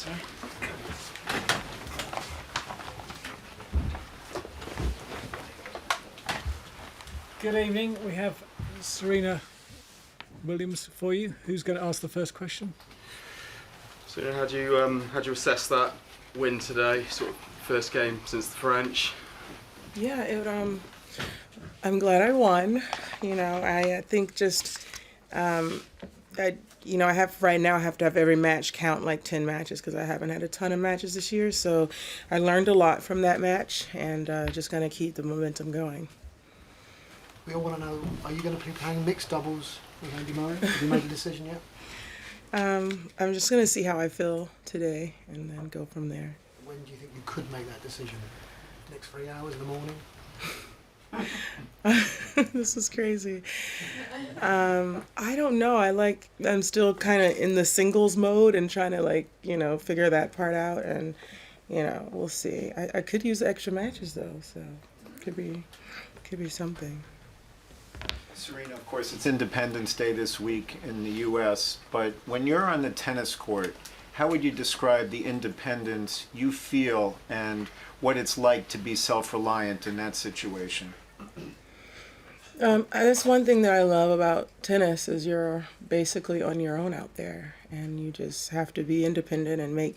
sir. Good evening. We have Serena Williams for you. Who's going to ask the first question? So, how do you assess that win today? Sort of first game since the French. Yeah, I'm glad I won. You know, I think just I have right now I have to have every match count like 10 matches because I haven't had a ton of matches this year. So I learned a lot from that match, and just gonna keep the momentum going. We all want to know, are you going to be playing mixed doubles with Andy Murray? Have you made a decision yet? I'm just gonna see how I feel today and then go from there. When do you think you could make that decision? Next 3 hours in the morning? This is crazy. I don't know. I'm still kind of in the singles mode and trying to figure that part out, and we'll see. I could use extra matches though, so could be something. Serena, of course, it's Independence Day this week in the U.S., but when you're on the tennis court, how would you describe the independence you feel and what it's like to be self-reliant in that situation? That's one thing that I love about tennis is you're basically on your own out there, and you just have to be independent and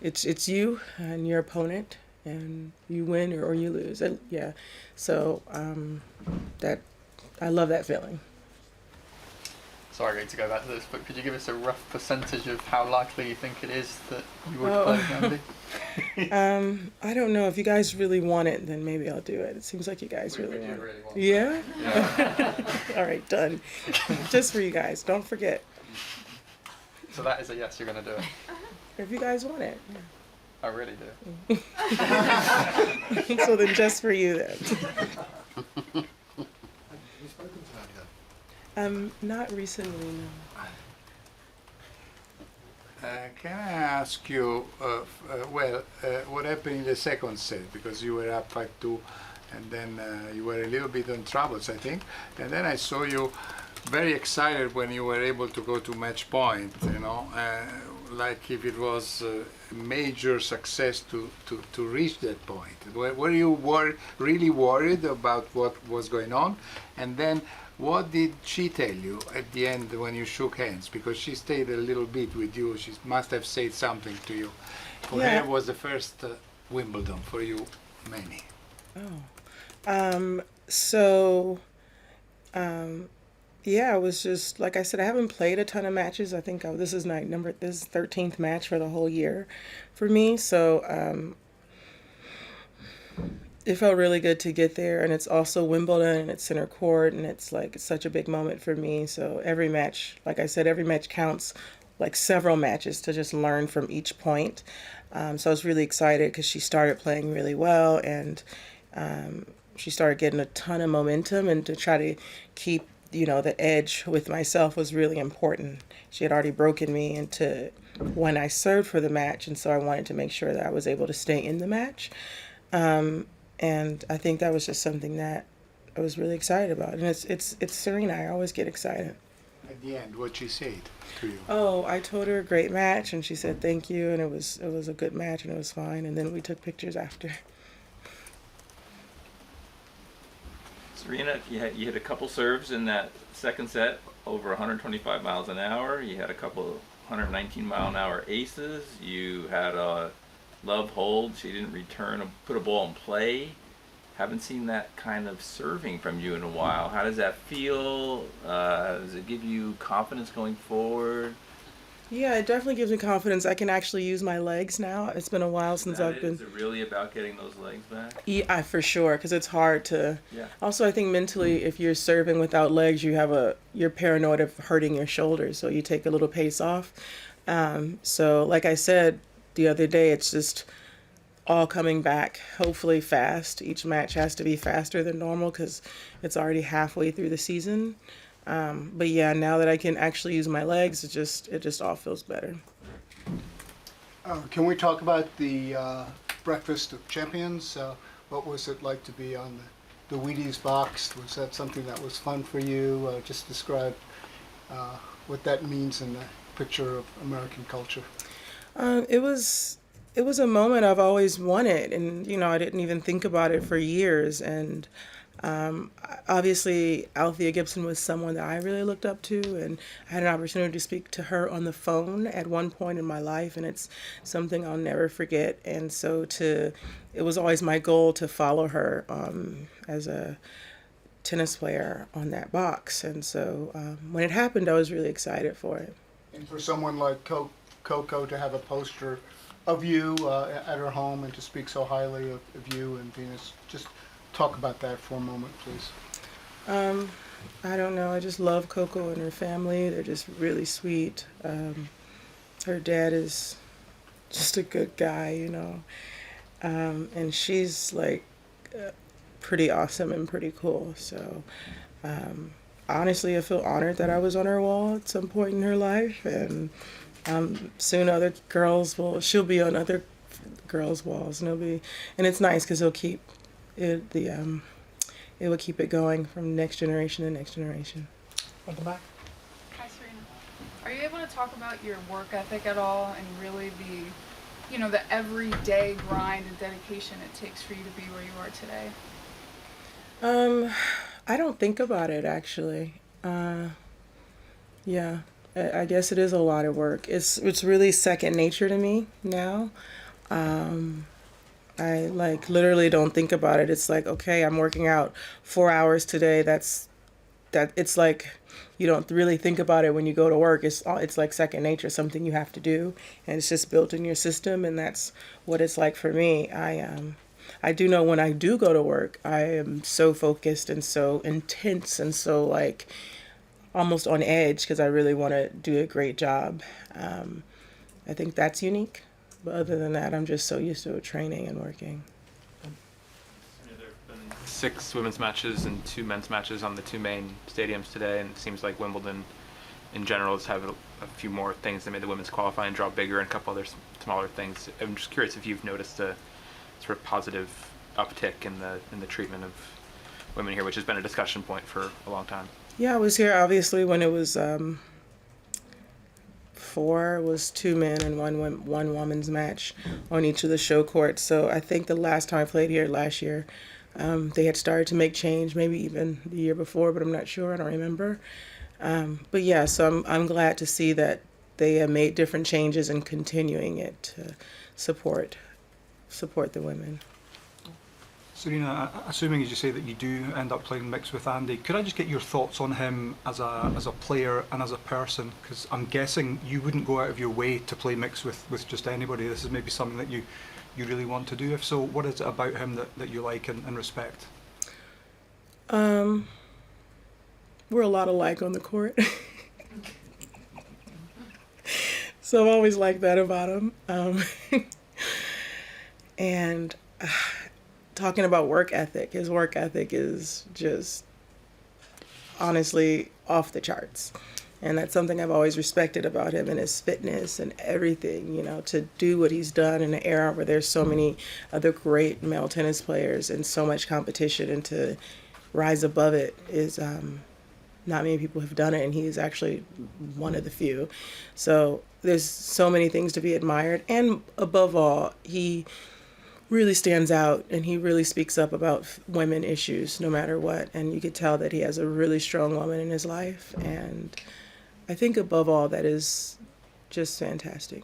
it's you and your opponent, and you win or you lose. Yeah, so that I love that feeling. Sorry to go back to this, but could you give us a rough percentage of how likely you think it is that you would play Andy? I don't know. If you guys really want it, then maybe I'll do it. It seems like you guys really want it. Yeah? All right, done. Just for you guys. Don't forget. So that is a yes, you're going to do it? If you guys want it. Yeah. I really do. So then just for you then. Not recently, no. Can I ask you, what happened in the second set? Because you were up 5-2, and then you were a little bit in troubles, I think. And then I saw you very excited when you were able to go to match point, like if it was a major success to reach that point. Were you really worried about what was going on? And then what did she tell you at the end when you shook hands? Because she stayed a little bit with you. She must have said something to you. For her, it was the first Wimbledon. For you, many. Yeah, I was just, like I said, I haven't played a ton of matches. I think this is 13th match for the whole year for me. So it felt really good to get there, and it's also Wimbledon, and it's center court, and it's such a big moment for me. So every match, like I said, every match counts, like several matches to just learn from each point. So I was really excited because she started playing really well, and she started getting a ton of momentum, and to try to keep the edge with myself was really important. She had already broken me into when I served for the match, and so I wanted to make sure that I was able to stay in the match. And I think that was just something that I was really excited about. And it's Serena. I always get excited. At the end, what she said to you? Oh, I told her a great match, and she said thank you, and it was a good match, and it was fine. And then we took pictures after. Serena, you hit a couple serves in that second set over 125 miles an hour. You had a couple 119-mile-an-hour aces. You had a love hold. She didn't return, put a ball in play. Haven't seen that kind of serving from you in a while. How does that feel? Does it give you confidence going forward? Yeah, it definitely gives me confidence. I can actually use my legs now. It's been a while since I've been. Is it really about getting those legs back? Yeah, for sure, because it's hard to. Yeah. Also, I think mentally, if you're serving without legs, you're paranoid of hurting your shoulders, so you take a little pace off. So, like I said the other day, it's just all coming back, hopefully fast. Each match has to be faster than normal because it's already halfway through the season. But yeah, now that I can actually use my legs, it just all feels better. Can we talk about the Breakfast of Champions? What was it like to be on the Wheaties box? Was that something that was fun for you? Just describe what that means in the picture of American culture. It was a moment I've always wanted, and I didn't even think about it for years. And obviously, Althea Gibson was someone that I really looked up to, and I had an opportunity to speak to her on the phone at one point in my life, and it's something I'll never forget. And so it was always my goal to follow her as a tennis player on that box. And so when it happened, I was really excited for it. And for someone like Coco to have a poster of you at her home and to speak so highly of you and Venus, just talk about that for a moment, please. I don't know. I just love Coco and her family. They're just really sweet. Her dad is just a good guy, and she's like pretty awesome and pretty cool. So honestly, I feel honored that I was on her wall at some point in her life, and soon other girls she'll be on other girls' walls, and it's nice because it'll keep it will keep it going from next generation to next generation. At the back. Hi, Serena. Are you able to talk about your work ethic at all, and really the everyday grind and dedication it takes for you to be where you are today? I don't think about it actually. Yeah, I guess it is a lot of work. It's really second nature to me now. I like literally don't think about it. It's like, okay, I'm working out 4 hours today. It's like you don't really think about it when you go to work. It's like second nature, something you have to do, and it's just built in your system, and that's what it's like for me. I do know when I do go to work, I am so focused and so intense and so like almost on edge because I really want to do a great job. I think that's unique. But other than that, I'm just so used to training and working. There have been 6 women's matches and 2 men's matches on the 2 main stadiums today, and it seems like Wimbledon in general has had a few more things that made the women's qualifying draw bigger and a couple other smaller things. I'm just curious if you've noticed a sort of positive uptick in the treatment of women here, which has been a discussion point for a long time. Yeah, I was here obviously when it was 4 was 2 men and one woman's match on each of the show courts. So I think the last time I played here last year, they had started to make change, maybe even the year before, but I'm not sure. I don't remember. But yeah, so I'm glad to see that they have made different changes and continuing it to support the women. Serena, assuming as you say that you do end up playing mixed with Andy, could I just get your thoughts on him as a player and as a person? Because I'm guessing you wouldn't go out of your way to play mixed with just anybody. This is maybe something that you really want to do. If so, what is it about him that you like and respect? We're a lot alike on the court. So I've always liked that about him. And talking about work ethic, his work ethic is just honestly off the charts. And that's something I've always respected about him, and his fitness and everything, to do what he's done in an era where there's so many other great male tennis players and so much competition, and to rise above it is not many people have done it, and he's actually one of the few. So there's so many things to be admired, and above all, he really stands out, and he really speaks up about women issues no matter what, and you could tell that he has a really strong woman in his life, and I think above all that is just fantastic.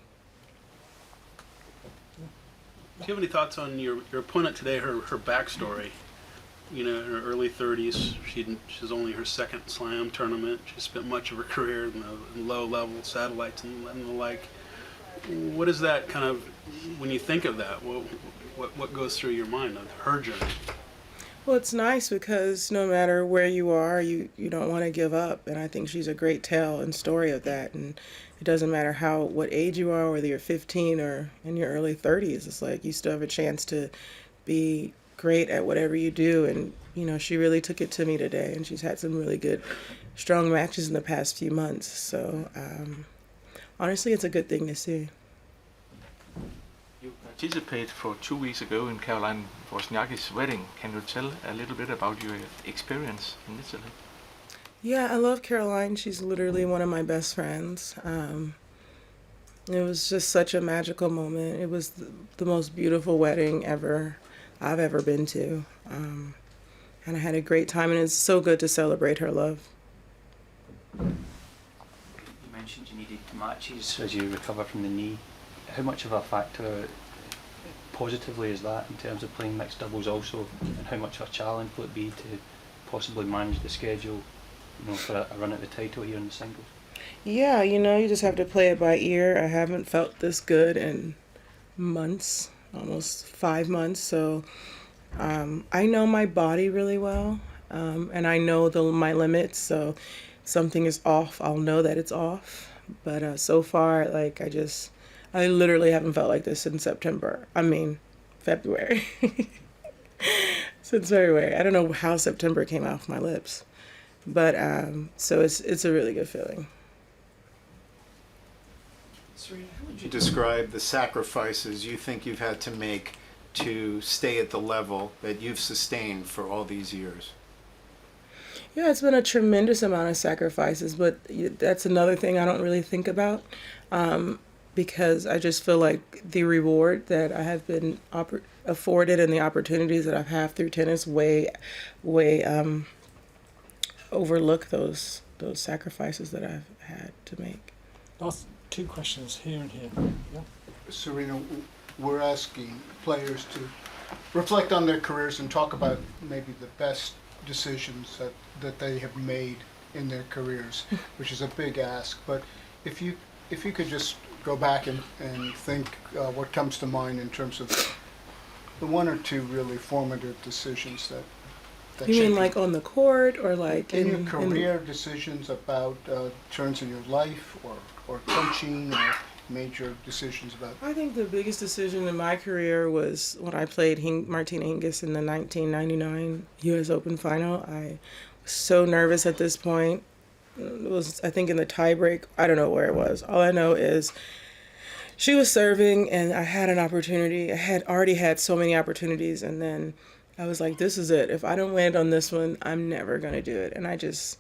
Do you have any thoughts on your opponent today, her backstory? In her early 30s, she's only her second slam tournament. She spent much of her career in the low-level satellites and the like. What is that kind of, when you think of that, what goes through your mind of her journey? Well, it's nice because no matter where you are, you don't want to give up, and I think she's a great tale and story of that. And it doesn't matter what age you are, whether you're 15 or in your early 30s, it's like you still have a chance to be great at whatever you do. And she really took it to me today, and she's had some really good, strong matches in the past few months. So honestly, it's a good thing to see. You participated for 2 weeks ago in Caroline Wozniacki's wedding. Can you tell a little bit about your experience in Italy? Yeah, I love Caroline. She's literally one of my best friends. It was just such a magical moment. It was the most beautiful wedding I've ever been to. And I had a great time, and it's so good to celebrate her love. You mentioned you needed matches as you recover from the knee. How much of a factor positively is that in terms of playing mixed doubles also, and how much of a challenge will it be to possibly manage the schedule, for a run at the title here in the singles? Yeah, you just have to play it by ear. I haven't felt this good in months, almost 5 months. So I know my body really well, and I know my limits. So if something is off, I'll know that it's off. But so far, I literally haven't felt like this since February. Since February. I don't know how September came off my lips. But so it's a really good feeling. Serena, how would you describe the sacrifices you think you've had to make to stay at the level that you've sustained for all these years? Yeah, it's been a tremendous amount of sacrifices, but that's another thing I don't really think about, because I just feel like the reward that I have been afforded and the opportunities that I've had through tennis way overlook those sacrifices that I've had to make. Last 2 questions here and here. Yeah. Serena, we're asking players to reflect on their careers and talk about maybe the best decisions that they have made in their careers, which is a big ask. But if you could just go back and think what comes to mind in terms of the 1 or 2 really formative decisions that You mean like on the court, or like in your career, decisions about turns in your life, or coaching, or major decisions about? I think the biggest decision in my career was when I played Martina Hingis in the 1999 U.S. Open final. I was so nervous at this point. It was, I think, in the tiebreak. I don't know where it was. All I know is she was serving, and I had an opportunity. I had already had so many opportunities, and then I was like, this is it. If I don't land on this one, I'm never going to do it. And I just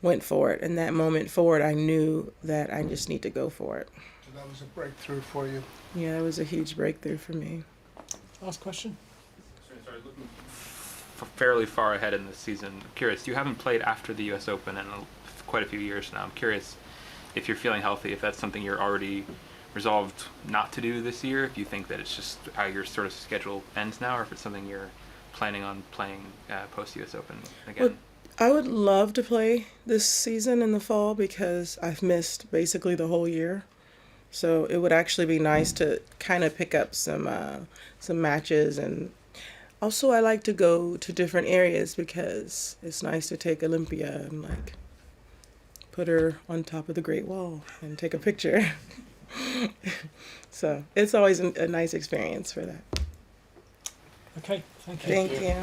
went for it. And that moment forward, I knew that I just need to go for it. So that was a breakthrough for you? Yeah, that was a huge breakthrough for me. Last question. Sorry, looking fairly far ahead in the season. I'm curious, you haven't played after the U.S. Open in quite a few years now. I'm curious if you're feeling healthy, if that's something you're already resolved not to do this year, if you think that it's just how your sort of schedule ends now, or if it's something you're planning on playing post-U.S. Open again? Well, I would love to play this season in the fall because I've missed basically the whole year. So it would actually be nice to kind of pick up some matches. And also I like to go to different areas because it's nice to take Olympia and like put her on top of the Great Wall and take a picture. So it's always a nice experience for that. Okay, thank you. Thank you.